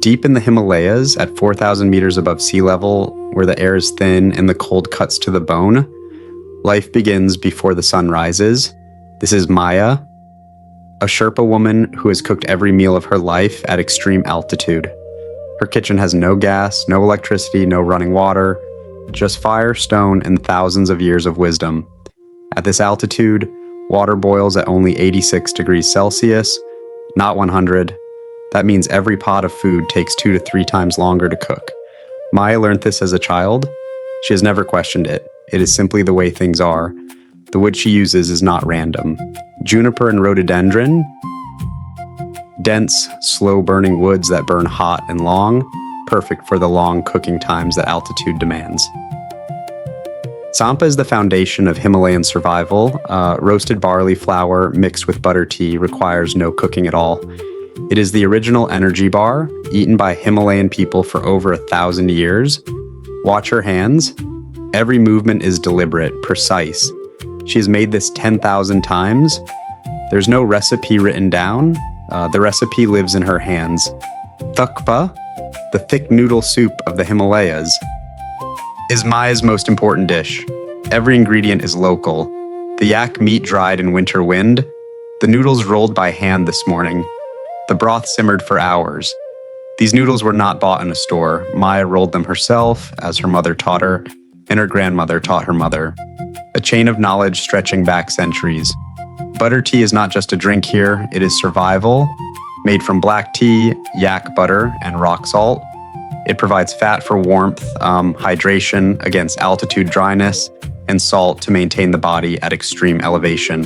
Deep in the Himalayas, at 4,000 meters above sea level, where the air is thin and the cold cuts to the bone, life begins before the sun rises. This is Maya, a Sherpa woman who has cooked every meal of her life at extreme altitude. Her kitchen has no gas, no electricity, no running water, just fire, stone, and thousands of years of wisdom. At this altitude, water boils at only 86 degrees Celsius, not 100. That means every pot of food takes 2 to 3 times longer to cook. Maya learned this as a child. She has never questioned it. It is simply the way things are. The wood she uses is not random. Juniper and rhododendron, dense, slow-burning woods that burn hot and long, perfect for the long cooking times that altitude demands. Tsampa is the foundation of Himalayan survival. Roasted barley flour mixed with butter tea requires no cooking at all. It is the original energy bar, eaten by Himalayan people for over 1,000 years. Watch her hands. Every movement is deliberate, precise. She has made this 10,000 times. There's no recipe written down. The recipe lives in her hands. Thukpa, the thick noodle soup of the Himalayas, is Maya's most important dish. Every ingredient is local. The yak meat dried in winter wind. The noodles rolled by hand this morning. The broth simmered for hours. These noodles were not bought in a store. Maya rolled them herself, as her mother taught her, and her grandmother taught her mother. A chain of knowledge stretching back centuries. Butter tea is not just a drink here, it is survival. Made from black tea, yak butter, and rock salt. It provides fat for warmth, hydration against altitude dryness, and salt to maintain the body at extreme elevation.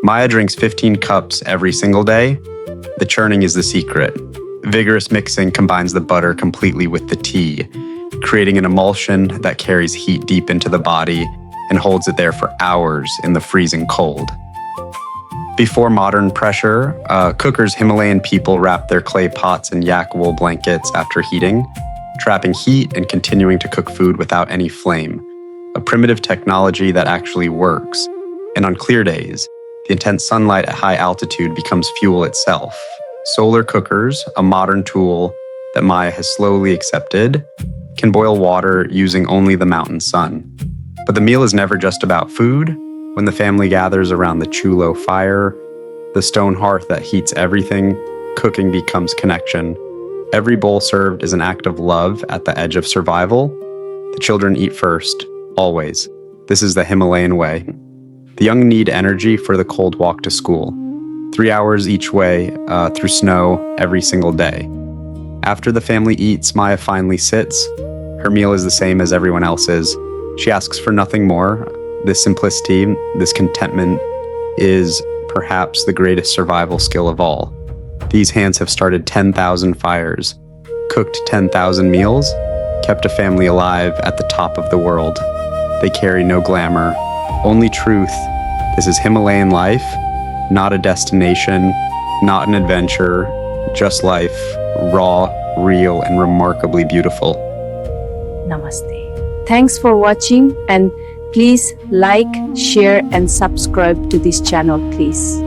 Maya drinks 15 cups every single day. The churning is the secret. Vigorous mixing combines the butter completely with the tea, creating an emulsion that carries heat deep into the body and holds it there for hours in the freezing cold. Before modern pressure, cookers Himalayan people wrapped their clay pots in yak wool blankets after heating, trapping heat and continuing to cook food without any flame, a primitive technology that actually works. And on clear days, the intense sunlight at high altitude becomes fuel itself. Solar cookers, a modern tool that Maya has slowly accepted, can boil water using only the mountain sun. But the meal is never just about food. When the family gathers around the chulo fire, the stone hearth that heats everything, cooking becomes connection. Every bowl served is an act of love at the edge of survival. The children eat first, always. This is the Himalayan way. The young need energy for the cold walk to school. 3 hours each way through snow every single day. After the family eats, Maya finally sits. Her meal is the same as everyone else's. She asks for nothing more. This simplicity, this contentment, is perhaps the greatest survival skill of all. These hands have started 10,000 fires, cooked 10,000 meals, kept a family alive at the top of the world. They carry no glamour, only truth. This is Himalayan life, not a destination, not an adventure, just life, raw, real, and remarkably beautiful. Namaste. Thanks for watching, and please like, share, and subscribe to this channel, please.